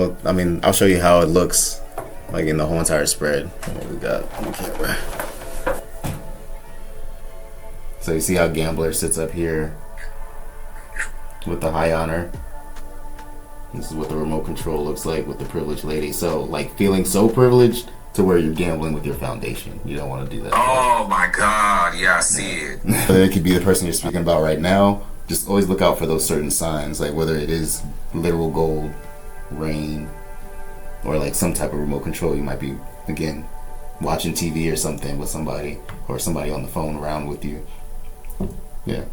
Well, I mean, I'll show you how it looks like in the whole entire spread. What we got on camera. So you see how Gambler sits up here with the high honor. This is what the remote control looks like with the privileged lady. So like feeling so privileged to where you're gambling with your foundation. You don't want to do that. Oh my God, yeah, I see it. It could be the person you're speaking about right now. Just always look out for those certain signs, like whether it is literal gold, rain, or like some type of remote control. You might be, again, watching TV or something with somebody, or somebody on the phone around with you. Yeah.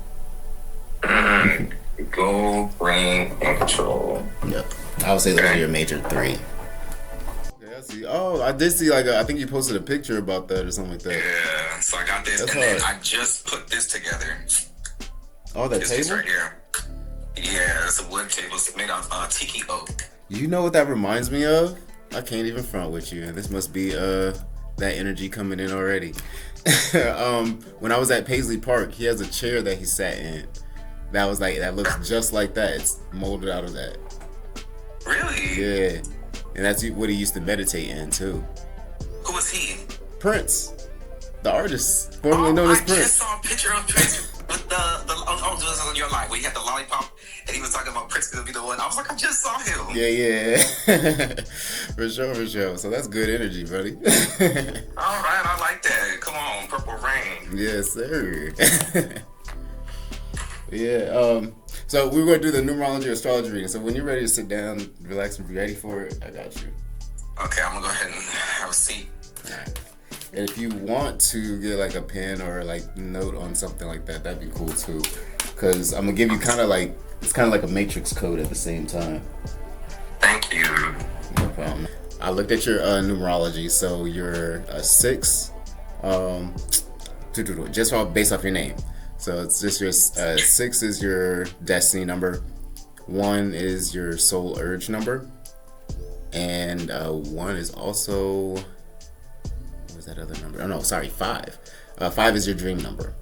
Gold, rain, and control. Yep. I would say those are your major three. Okay, I see. Oh, I did see like I think you posted a picture about that or something like that. Yeah, so I got this, That's and then hard. I just put this together. Oh, that This table? right here. Yeah, it's a wood table. It's made of tiki oak. You know what that reminds me of? I can't even front with you. This must be that energy coming in already. When I was at Paisley Park, he has a chair that he sat in. That was like, that looks just like that. It's molded out of that. Really? Yeah. And that's what he used to meditate in too. Who was he? Prince, the artist, formerly known as I Prince. just saw a picture of Prince with the on your life where he had the lollipop and he was talking about Prince gonna be the one. I was like, I just saw him. Yeah. For sure. So that's good energy, buddy. All right, I like that. Come on, Purple Rain. Yes, sir. Yeah. So we're going to do the numerology astrology reading. So when you're ready to sit down, relax, and be ready for it, I got you. Okay, I'm gonna go ahead and have a seat. All right. And if you want to get like a pen or like note on something like that, that'd be cool too. Because I'm gonna give you kind of like, it's kind of like a matrix code at the same time. Thank you. No problem. I looked at your numerology. So you're a 6, just based off your name. So it's just your 6 is your destiny number, 1 is your soul urge number, and 1 is also, what was that other number? Oh no, sorry, 5. 5 is your dream number.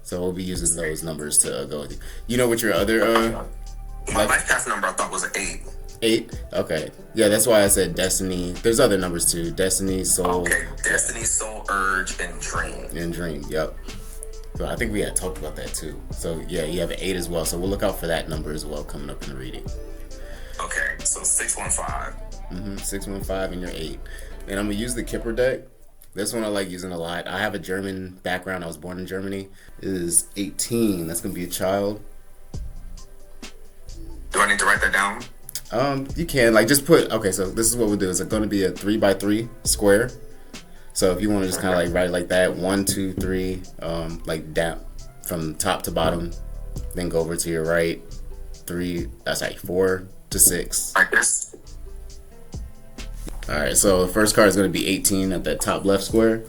So we'll be using those numbers to go with you. You know what your other My life path number I thought was an 8. 8? Okay. Yeah, that's why I said destiny. There's other numbers too. Destiny, soul. Okay, destiny, soul, urge, and dream. And dream, yep. So I think we had talked about that too. So yeah, you have an 8 as well. So we'll look out for that number as well coming up in the reading. Okay, so 615. 615 and you're 8. And I'm gonna use the Kipper deck. This one I like using a lot. I have a German background. I was born in Germany. It is 18. That's gonna be a child. Do I need to write that down? You can like just put, okay, so this is what we'll do. It's going to be a 3x3 square. So if you want to just kind of like write it like that, 1, 2, 3, like down from top to bottom, then go over to your right, 4 to 6. Like this? All right, so the first card is going to be 18 at that top left square.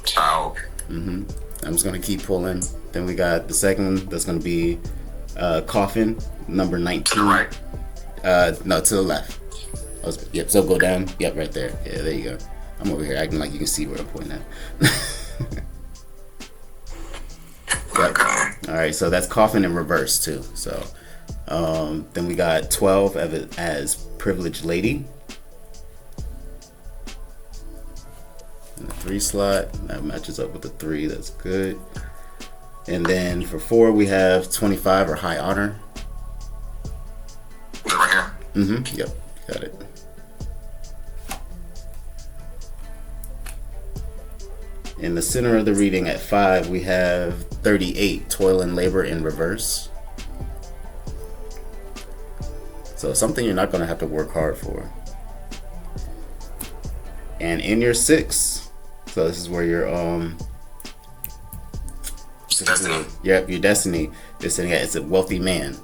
Child. I'm just going to keep pulling. Then we got the second one that's going to be coffin, number 19. To the right. No, to the left. Yep, so go down. Yep, right there. Yeah, there you go. I'm over here acting like you can see where I'm pointing at. Yep. All right, so that's coffin in reverse too. So then we got 12 as privileged lady. And the 3 slot, that matches up with the 3, that's good. And then for 4, we have 25 or high honor. Is it right here? Yep, got it. In the center of the reading at 5, we have 38, toil and labor in reverse. So something you're not going to have to work hard for. And in your 6, so this is where your Destiny. Yep, your destiny is sitting at, it's a wealthy man.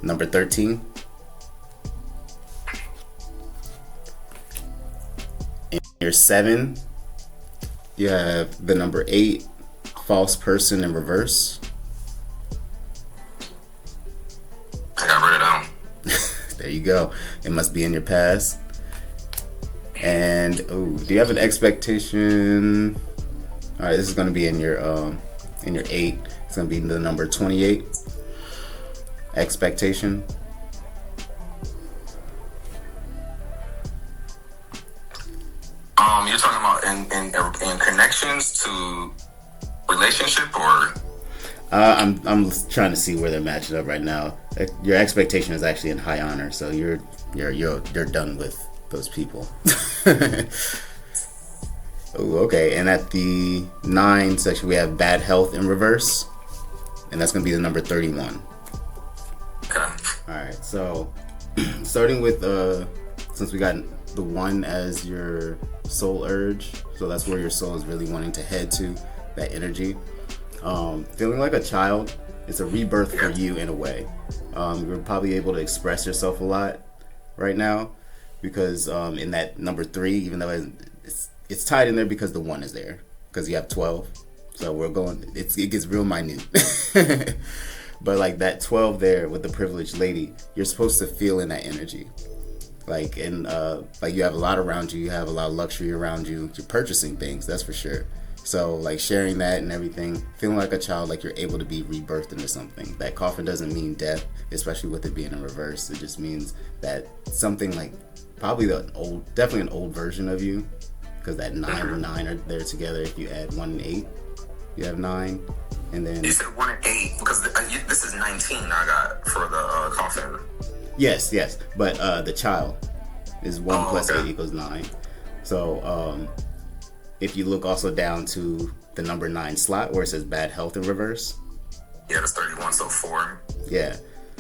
Number 13. In your 7, you have the number 8, false person in reverse. I got rid of down. There you go. It must be in your past. And do you have an expectation? All right, this is going to be in your 8. It's going to be the number 28. expectation. You're talking about in connections to relationship or? I'm trying to see where they're matching up right now. Your expectation is actually in high honor, so you're done with those people. Oh, okay. And at the 9 section, we have bad health in reverse, and that's gonna be the number 31. Okay. All right. So, starting with since we got the 1 as your soul urge, so that's where your soul is really wanting to head to, that energy. Feeling like a child, it's a rebirth for you in a way. You're probably able to express yourself a lot right now because in that number 3, even though it's tied in there because the 1 is there because you have 12. So we're going. It gets real minute. But like that 12 there with the privileged lady, you're supposed to feel in that energy. Like like you have a lot around you. You have a lot of luxury around you. You're purchasing things, that's for sure. So like sharing that and everything, feeling like a child, like you're able to be rebirthed into something. That coffin doesn't mean death, especially with it being in reverse. It just means that something like probably definitely an old version of you, because that 9 and 9 are there together. If you add 1 and 8, you have 9, and then you said 1 and 8 because this is 19 I got for the coffin. Yes, but the child is 1 plus okay. 8 equals 9. So if you look also down to the number 9 slot where it says bad health in reverse. Yeah, that's 31, so 4. Yeah.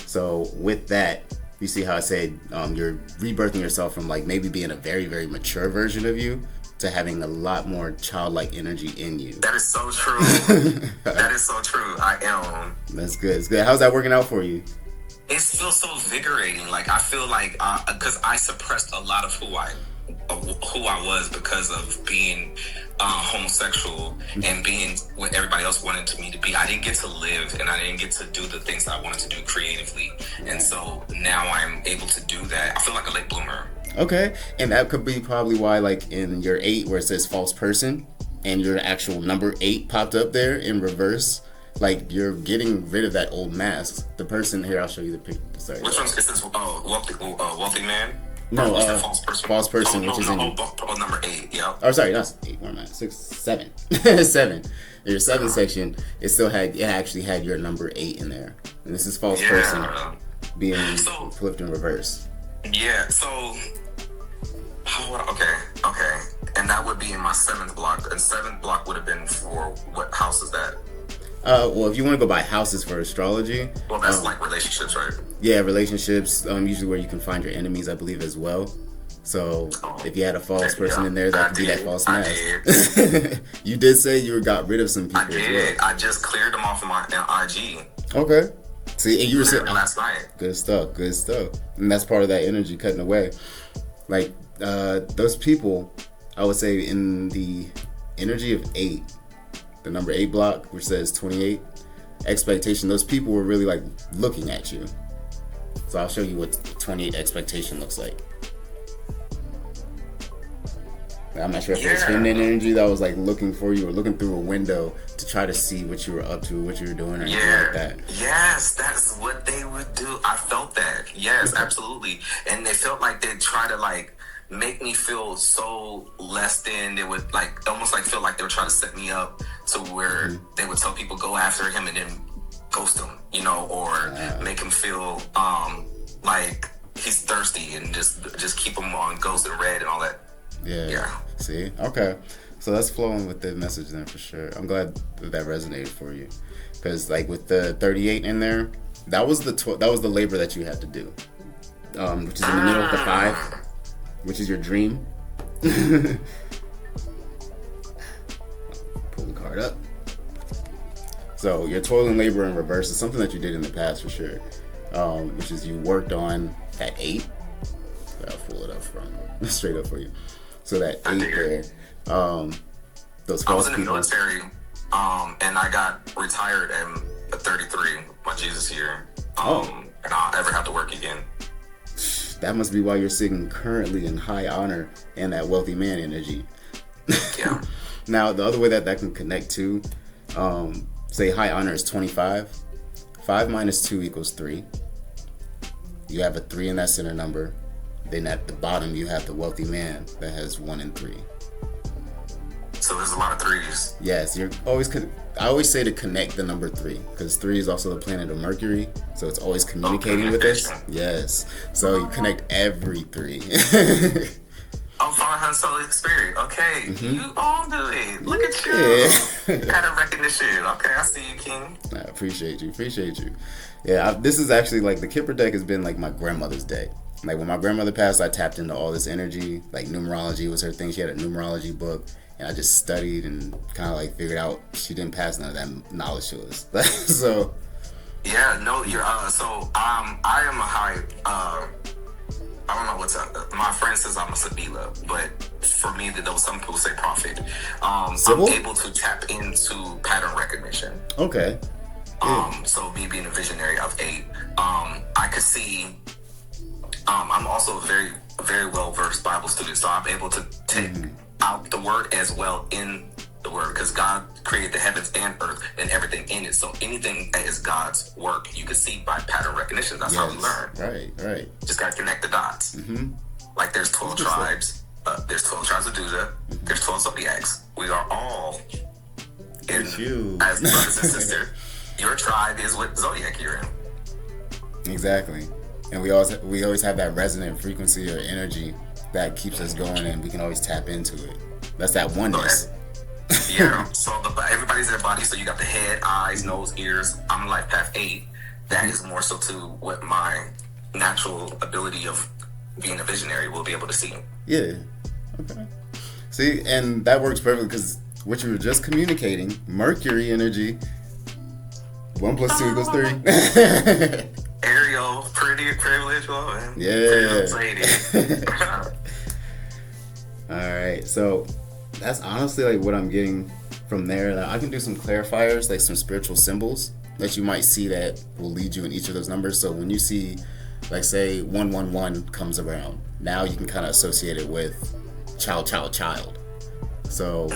So with that, you see how I said you're rebirthing yourself from like maybe being a very, very mature version of you to having a lot more childlike energy in you. That is so true. That is so true. I am. That's good. It's good. How's that working out for you? It feels so invigorating. Like I feel like because I suppressed a lot of who I was because of being homosexual and being what everybody else wanted me to be. I didn't get to live and I didn't get to do the things that I wanted to do creatively. And so now I'm able to do that. I feel like a late bloomer. Okay, and that could be probably why, like in your 8 where it says false person and your actual number 8 popped up there in reverse, like you're getting rid of that old mask. The person here, I'll show you the picture. Sorry. Which one is this? Wealthy man? No, false person. Which is in number 8. Yeah. Oh, sorry, not 8. Where am I? 6, 7, 7. In your 7 section, it actually had your number 8 in there, and this is false person being flipped in reverse. Yeah. So. Okay. And that would be in my 7th block. And 7th block would have been for what house is that? Well, if you want to go by houses for astrology, well, that's like relationships, right? Yeah, relationships. Usually where you can find your enemies, I believe, as well. So if you had a false person in there, that could be that false mask. You did say you got rid of some people. I did. As well. I just cleared them off of my IG. Okay. See, and you were saying last night. Good stuff. And that's part of that energy cutting away. Like those people, I would say in the energy of 8, the number 8 block, which says 28, expectation, those people were really like looking at you. So I'll show you what 28 expectation looks like. I'm not sure if it was feminine energy that was like looking for you or looking through a window to try to see what you were up to, what you were doing, or anything like that. Yes, that's what they would do. I felt that. Yes, absolutely. And they felt like they'd try to like make me feel so less than. They would like almost like feel like they were trying to set me up to where they would tell people go after him and then ghost him, or make him feel like he's thirsty and just keep him on ghost and red and all that. Yeah. See? Okay. So that's flowing with the message then for sure. I'm glad that resonated for you. Because like with the 38 in there, that was the labor that you had to do. Which is in the middle of the 5, which is your dream. Pull the card up. So your toil and labor in reverse is something that you did in the past for sure. Which is you worked on at 8. So I'll pull it up straight up for you. So that 8 there, those false people. I was in the military, and I got retired at 33, my Jesus year. And I'll ever have to work again. That must be why you're sitting currently in high honor and that wealthy man energy. Yeah. Now, the other way that can connect to, say high honor is 25. 5 minus 2 equals 3. You have a 3 in that center number. Then at the bottom, you have the wealthy man that has 1 and 3. So there's a lot of threes. Yes, you're always. I always say to connect the number 3 because 3 is also the planet of Mercury, so it's always communicating with us. Yes, so you connect every 3. Oh, fine, so spirit. Okay, you all do it. Look at you. Pattern recognition. Okay, I see you, King. I appreciate you. Yeah, this is actually like the Kipper deck has been like my grandmother's day. Like when my grandmother passed, I tapped into all this energy. Like numerology was her thing. She had a numerology book. And I just studied and kind of like figured out she didn't pass none of that knowledge to us. So yeah, no, you're so I am a high I don't know what's up. My friend says I'm a Sabila, but for me, though, some people say prophet. I'm able to tap into pattern recognition. Okay. So me being a visionary of 8, I could see. I'm also a very, very well versed Bible student, so I'm able to take out the word as well in the word, because God created the heavens and earth and everything in it. So anything that is God's work, you can see by pattern recognition. That's how we learn. Right. Just gotta connect the dots. Like there's 12 tribes. There's 12 tribes of Judah. There's 12 zodiacs. We are all in as brothers and sisters. Your tribe is what zodiac you're in. Exactly. And we always have that resonant frequency or energy that keeps us going, and we can always tap into it. That's that oneness. Yeah. So everybody's their body. So you got the head, eyes, nose, ears. I'm life path 8. That is more so to what my natural ability of being a visionary will be able to see. Yeah. Okay. See, and that works perfectly because what you were just communicating, Mercury energy. 1 + 2 = 3. Ariel, pretty privileged woman. Yeah. All right, so that's honestly like what I'm getting from there. Now, I can do some clarifiers, like some spiritual symbols that you might see that will lead you in each of those numbers. So when you see, like, say 111 comes around, now you can kind of associate it with child. So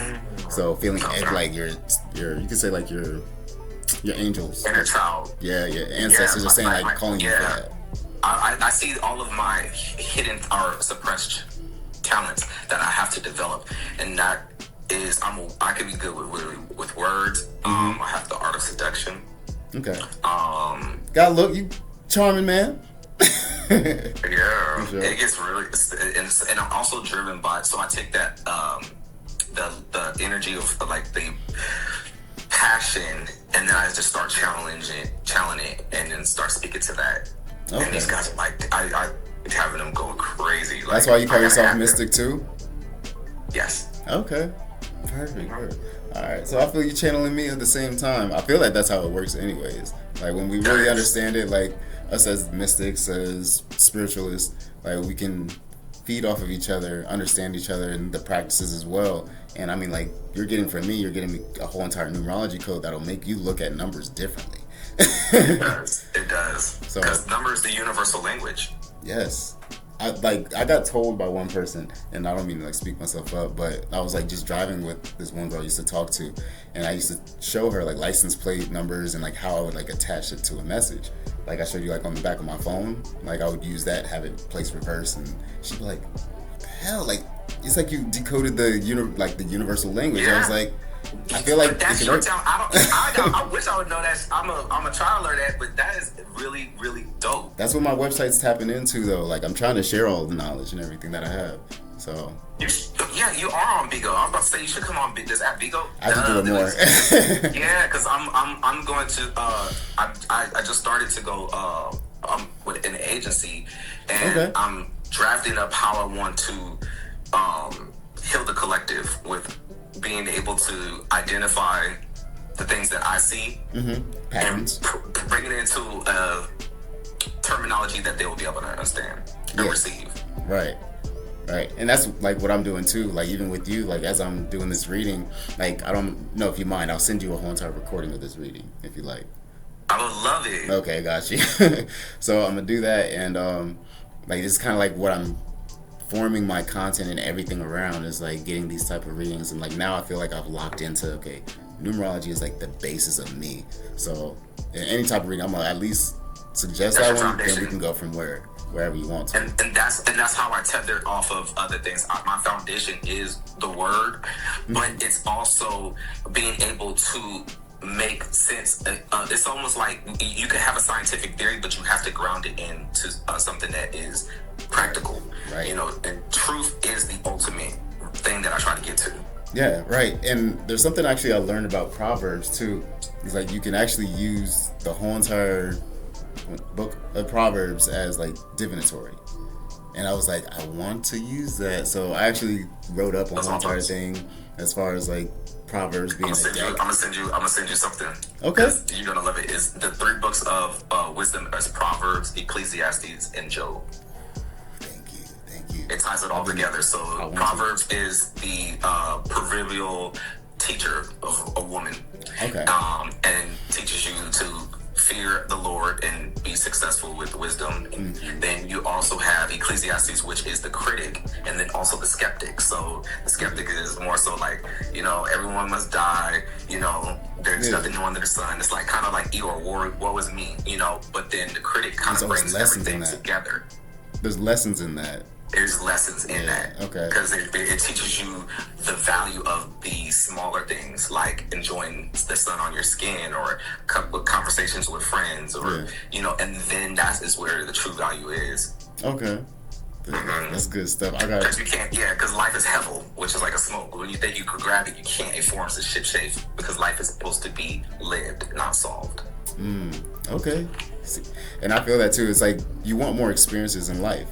feeling like your you could say like your angels, inner child. Yeah, your ancestors are saying like calling you for that. I see all of my hidden or suppressed talents that I have to develop, and that is I can be good with words. I have the art of seduction. Okay. Gotta look, you charming man. Yeah, sure. It gets really, and I'm also driven by. So I take that the energy of like the passion, and then I just start challenging it, and then start speaking to that. Okay. And these guys are like, I having them going crazy. Like, that's why you call yourself mystic too? Yes. Okay. Perfect. All right. So I feel you channeling me at the same time. I feel like that's how it works anyways. Like when we really understand it, like us as mystics, as spiritualists, like we can feed off of each other, understand each other and the practices as well. And I mean, like you're getting me a whole entire numerology code that'll make you look at numbers differently. It does. Because numbers the universal language. Yes. I got told by one person, and I don't mean to like speak myself up, but I was like just driving with this one girl I used to talk to, and I used to show her like license plate numbers and like how I would like attach it to a message. Like I showed you like on the back of my phone, like I would use that, have it placed reverse, and she'd be like, "What the hell? Like it's like you decoded the universal language." Yeah. I was like, I feel like that's your talent. I wish I would know that. I'm a try to learn that, but that is really, really dope. That's what my website's tapping into, though. Like I'm trying to share all the knowledge and everything that I have. So you are on Bigo. I was about to say you should come on this app Bigo. I have to do it more. Yeah, because I'm going to. I just started to go with an agency, and I'm drafting up how I want to heal the collective with being able to identify the things that I see patterns, and bring it into a terminology that they will be able to understand and receive. Right. And that's like what I'm doing too. Like even with you, like as I'm doing this reading, like I don't know if you mind, I'll send you a whole entire recording of this reading if you like. I would love it. Okay, got you. So I'm gonna do that, and like it's kind of like what I'm forming my content and everything around is like getting these type of readings, and like now I feel like I've locked into numerology is like the basis of me. So in any type of reading, I'm gonna at least suggest That's that your one, then foundation. we can go from wherever you want to. And that's how I tether off of other things. My foundation is the word, but it's also being able to make sense. It's almost like you can have a scientific theory, but you have to ground it into something that is practical. Right. You know, and truth is the ultimate thing that I try to get to. Yeah, right. And there's something actually I learned about Proverbs too. It's like you can actually use the whole entire book of Proverbs as like divinatory. And I was like, I want to use that. So I actually wrote up a whole entire thing as far as like Proverbs being a deck. I'm gonna send you something. Okay. You're gonna love it. It's the 3 books of wisdom as Proverbs, Ecclesiastes, and Job. Thank you. It ties it all together. So Proverbs is the proverbial teacher of a woman. Okay. And teaches you to fear the Lord and be successful with wisdom. And then you also have Ecclesiastes, which is the critic, and then also the skeptic. So the skeptic is more so like, you know, everyone must die, you know, there's nothing new under the sun. It's like kind of like Eeyore, what was me, you know, but then the critic kind of brings everything together. There's lessons in that. There's lessons in that. Okay. Because it teaches you the value of the smaller things, like enjoying the sun on your skin, or conversations with friends, or you know, and then that is where the true value is. Okay. That's good stuff. Because you can't, because life is hevel, which is like a smoke. When you think you could grab it, you can't. It forms a ship shape because life is supposed to be lived, not solved. Okay. And I feel that too. It's like you want more experiences in life.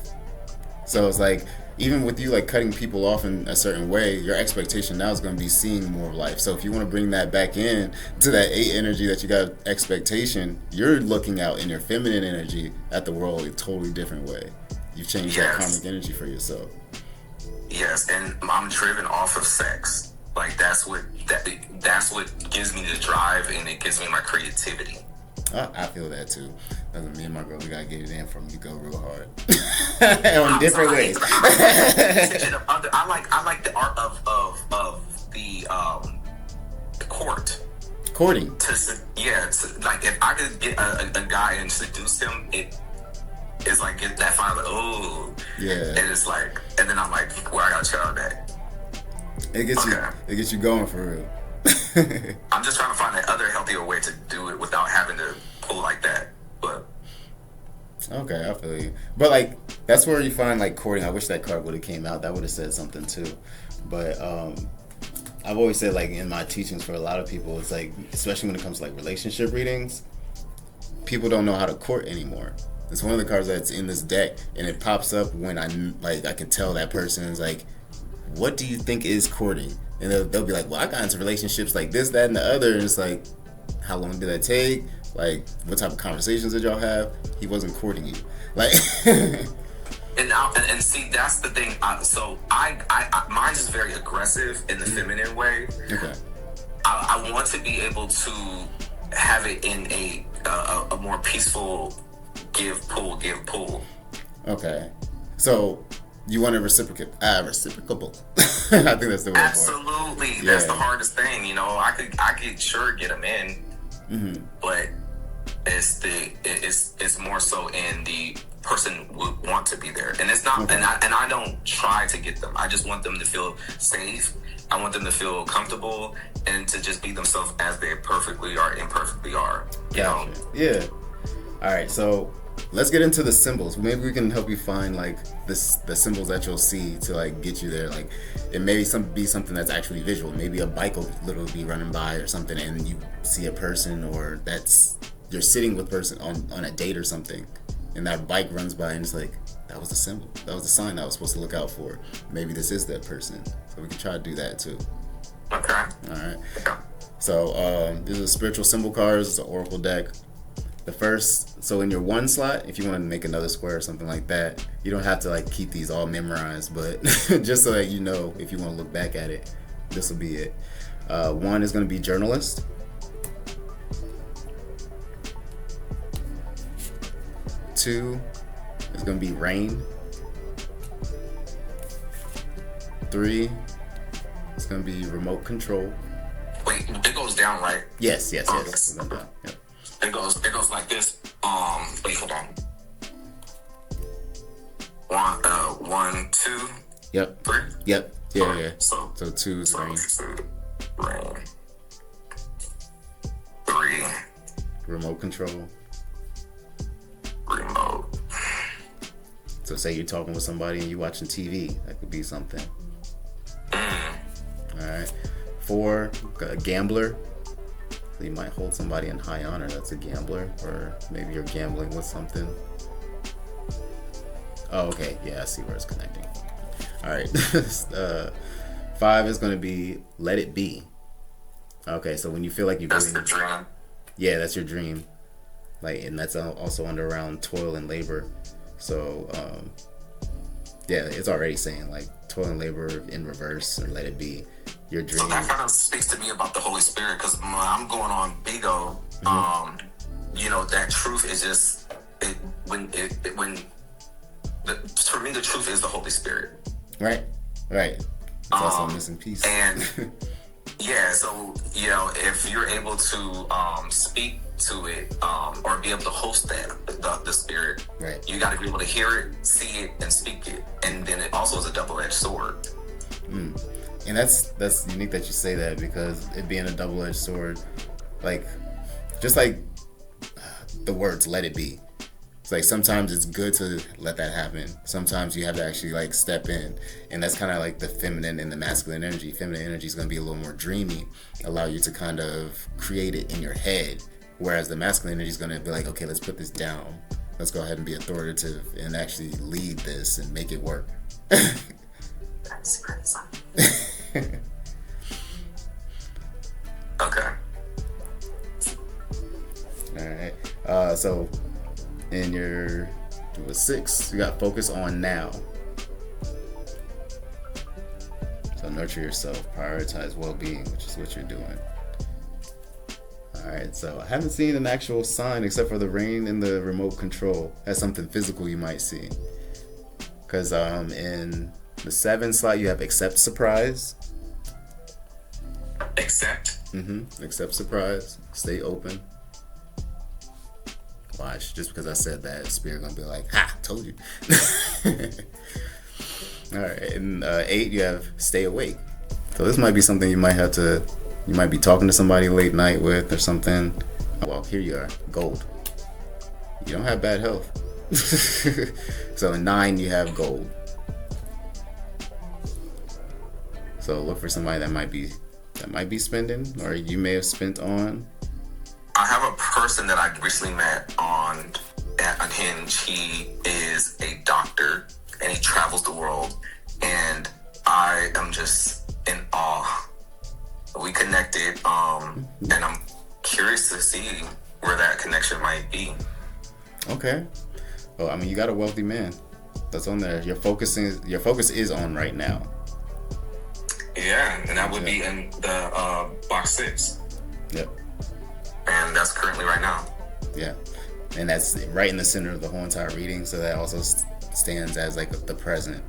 So it's like, even with you like cutting people off in a certain way, your expectation now is going to be seeing more of life. So if you want to bring that back in to that 8 energy that you got expectation, you're looking out in your feminine energy at the world a totally different way. You've changed that karmic energy for yourself. Yes, and I'm driven off of sex. Like that's what gives me the drive, and it gives me my creativity. I feel that too. Me and my girl, we gotta get it in from you. Go real hard on different ways. I like the art of the court. Courting. Like if I could get a guy and seduce him, it's like get that final and it's like, and then I'm like, where I gotta check out that. It gets you going for real. I'm just trying to find that other healthier way to do it without having to pull like that. But okay, I feel you. But like that's where you find like courting. I wish that card would have came out. That would have said something too. But I've always said like in my teachings for a lot of people, it's like, especially when it comes to like relationship readings, people don't know how to court anymore. It's one of the cards that's in this deck, and it pops up when I can tell that person is like, what do you think is courting? And they'll be like, well, I got into relationships like this, that, and the other. And it's like, how long did that take? Like, what type of conversations did y'all have? He wasn't courting you. Like, and see, that's the thing. So mine is very aggressive in the feminine way. Okay. I want to be able to have it in a more peaceful give pull. Okay. So you want a reciprocable. I think that's the word. Absolutely. For it. That's the hardest thing. You know, I could sure get them in, but it's more so in the person would want to be there, and it's not. Okay. And I don't try to get them. I just want them to feel safe. I want them to feel comfortable and to just be themselves as they perfectly are, imperfectly are. You know? Yeah. All right. So let's get into the symbols. Maybe we can help you find like the symbols that you'll see to like get you there. Like it may be something that's actually visual. Maybe a bike will literally be running by or something, and you see a person, or you're sitting with a person on a date or something, and that bike runs by, and it's like, that was the symbol. That was the sign I was supposed to look out for. Maybe this is that person. So we can try to do that too. Okay. All right. So these are spiritual symbol cards. It's an oracle deck. The first, so in your 1 slot, if you want to make another square or something like that, you don't have to like keep these all memorized, but just so that you know, if you want to look back at it, this will be it. 1 is going to be journalist. 2 is going to be rain. 3 is going to be remote control. Wait, it goes down, right? Yes. It goes like this. Wait, hold 2, Yep. 3. Yep. Yeah, Alright, yeah. So So 2 is rain. 2, rain. 3, Remote control. remote. So say you're talking with somebody and you're watching TV. That could be something. Alright. 4, a gambler. So you might hold somebody in high honor. That's a gambler. Or maybe you're gambling with something. Oh, okay. Yeah, I see where it's connecting. Alright. 5 is going to be let it be. Okay, so when you feel like you That's really... the dream. Yeah, that's your dream. Like, and that's also under around toil and labor. So, yeah, it's already saying like toil and labor in reverse or let it be. Your dream. So that kind of speaks to me about the Holy Spirit, because I'm going on Bigo. You know, that truth is just for me the truth is the Holy Spirit. Right. It's also a missing piece. And yeah, so you know, if you're able to speak to it or be able to host the spirit, right, you got to be able to hear it, see it, and speak it. And then it also is a double-edged sword. And that's unique that you say that, because it being a double-edged sword, like just like the words "let it be." It's like sometimes it's good to let that happen. Sometimes you have to actually like step in, and that's kind of like the feminine and the masculine energy. Feminine energy is going to be a little more dreamy, allow you to kind of create it in your head, whereas the masculine energy is going to be like, okay, let's put this down. Let's go ahead and be authoritative and actually lead this and make it work. That's crazy. Okay. All right. So in your 6, you got focus on now. So nurture yourself, prioritize well-being, which is what you're doing. All right. So I haven't seen an actual sign except for the rain and the remote control. That's something physical you might see. Because in the 7 slot you have accept surprise. Accept. Accept surprise. Stay open. Watch, just because I said that, Spirit gonna be like, "Ha, told you." All right, and 8 you have stay awake. So this might be something you might be talking to somebody late night with or something. Well, here you are, gold. You don't have bad health. So in 9 you have gold. So look for somebody that might be spending, or you may have spent on. I have a person that I recently met on Hinge. He is a doctor and he travels the world, and I am just in awe. We connected, and I'm curious to see where that connection might be. Okay. Well, I mean, you got a wealthy man that's on there. Your focus is on right now. Yeah, and that would be in the box 6. Yep. And that's currently right now. Yeah. And that's right in the center of the whole entire reading, so that also stands as like the present.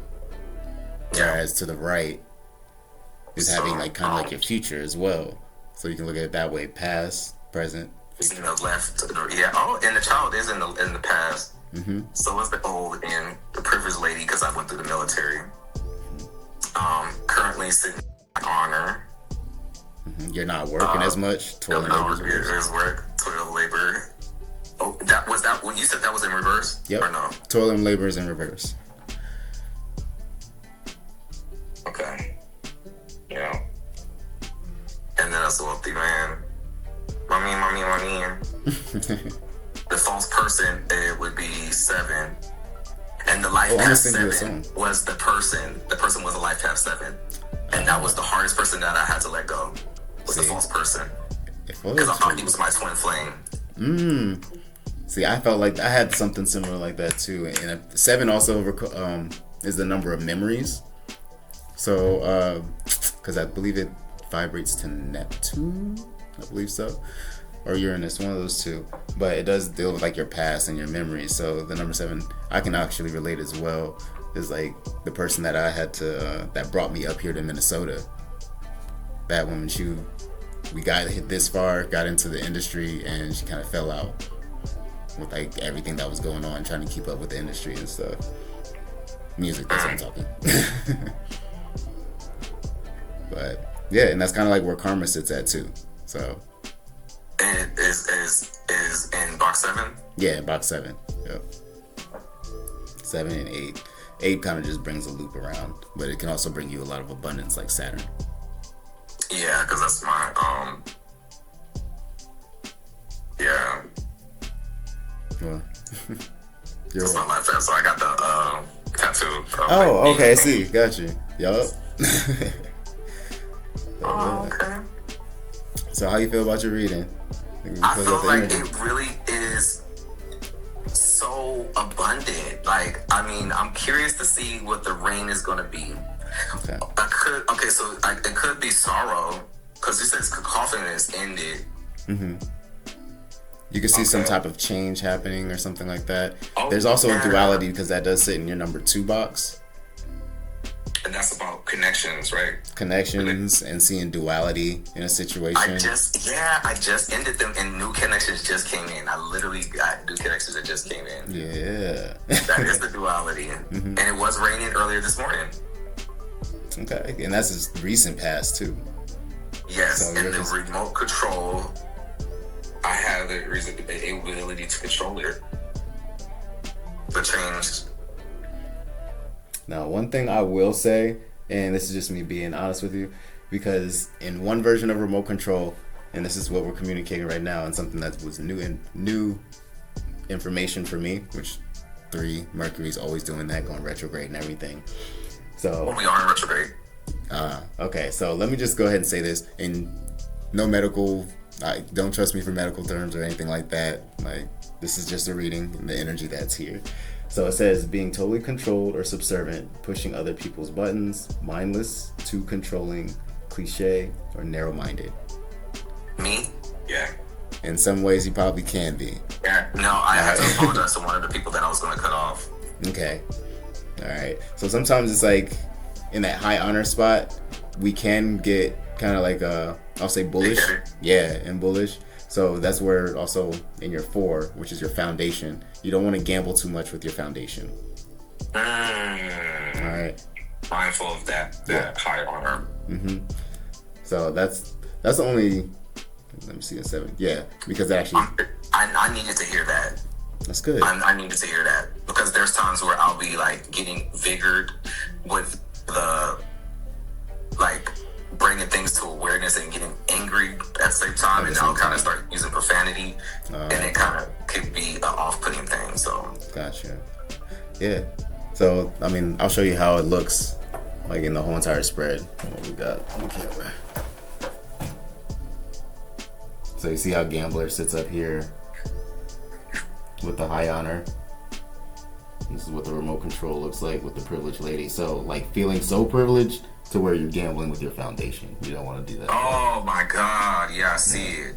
Whereas to the right is having like kind of like your future as well. So you can look at it that way: past, present. In the left, yeah. Oh, and the child is in the past. So is the old and the privileged lady, because I went through the military. Currently sitting in honor. You're not working as much. Toil and labor is work. Toil labor. Oh, that was that. When you said that was in reverse. Yep. Or no? Toil and labor is in reverse. Okay. Yeah. And then that's a wealthy man. Money. The false person, it would be 7. And the life path 7 was the person. The person was a life path 7. And that was the hardest person that I had to let go. Was the false person. Because I thought he was my twin flame. See, I felt like I had something similar like that too. And 7 also is the number of memories. So, because I believe it vibrates to Neptune, I believe so, or Uranus, one of those two. But it does deal with like your past and your memories. So the number 7, I can actually relate as well. Is like the person that I had to that brought me up here to Minnesota. That woman, we got hit this far, got into the industry, and she kind of fell out with like everything that was going on, trying to keep up with the industry and stuff. Music, that's what I'm talking. But yeah, and that's kind of like where karma sits at too. So And is in box 7? yeah, box 7. Yep. 7 and 8. 8 kind of just brings a loop around, but it can also bring you a lot of abundance, like Saturn. Yeah, because that's my yeah. Well, That's my life. So I got the tattoo. Oh, okay. I see. Got you. Yup. Oh, okay. So how you feel about your reading? I feel like it really is so abundant. Like, I mean, I'm curious to see what the rain is going to be. Okay. It could be sorrow, because it says cacophonous ended. Mm-hmm. You can see some type of change happening or something like that. Oh, there's also a duality, because that does sit in your number 2 box. And that's about connections, right? Connections and seeing duality in a situation. I just ended them, and new connections just came in. I literally got new connections that just came in. Yeah. That is the duality. Mm-hmm. And it was raining earlier this morning. Okay. And that's just recent past too. Yes, So and the remote control, I have the ability to control it. The change. Now, one thing I will say, and this is just me being honest with you, because in one version of remote control, and this is what we're communicating right now, and something that was new information for me, which 3, Mercury's always doing that, going retrograde and everything. So we are in retrograde. Okay, so let me just go ahead and say this, and no medical, don't trust me for medical terms or anything like that. Like, this is just a reading and the energy that's here. So it says being totally controlled or subservient, pushing other people's buttons, mindless, too controlling, cliche, or narrow-minded. Me? Yeah. In some ways, you probably can be. Yeah. No, I had to apologize to one of the people that I was going to cut off. Okay. All right. So sometimes it's like in that high honor spot, we can get kind of like I'll say bullish. Yeah, and bullish. So that's where also in your 4, which is your foundation, you don't want to gamble too much with your foundation. All right. Mindful of that high honor. Mm-hmm. So that's the only. Let me see, a 7. Yeah, because actually, I needed to hear that. That's good. I needed to hear that, because there's times where I'll be like getting vigored with the like bringing things to awareness and getting angry at the same time, and I'll kind of start using profanity, and it kind of could be an off-putting thing. So gotcha. Yeah. So I mean, I'll show you how it looks like in the whole entire spread. What we got on the camera. So you see how Gambler sits up here with the high honor. This is what the remote control looks like with the privileged lady. So like feeling so privileged to where you're gambling with your foundation. You don't want to do that. Oh my God, yeah, I see it.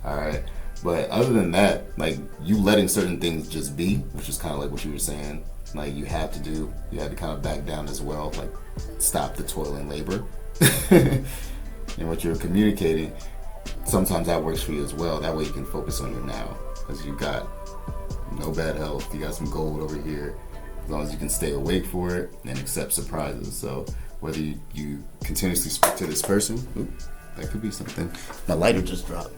All right. But other than that, like you letting certain things just be, which is kind of like what you were saying, like you have to kind of back down as well, like stop the toil and labor. And what you're communicating, sometimes that works for you as well. That way you can focus on your now, because you got no bad health, you got some gold over here. As long as you can stay awake for it and accept surprises. So whether you continuously speak to this person, that could be something. My lighter just dropped.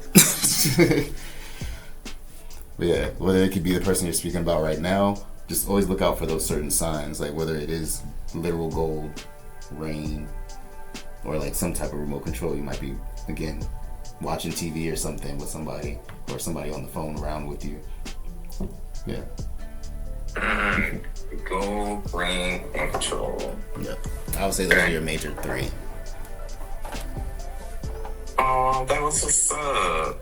But yeah, whether it could be the person you're speaking about right now, just always look out for those certain signs, like whether it is literal gold, rain, or like some type of remote control. You might be, again, watching TV or something with somebody, or somebody on the phone around with you. Yeah. Gold, rain, and control. Yeah. I would say those are your major 3. Oh, that was what's up.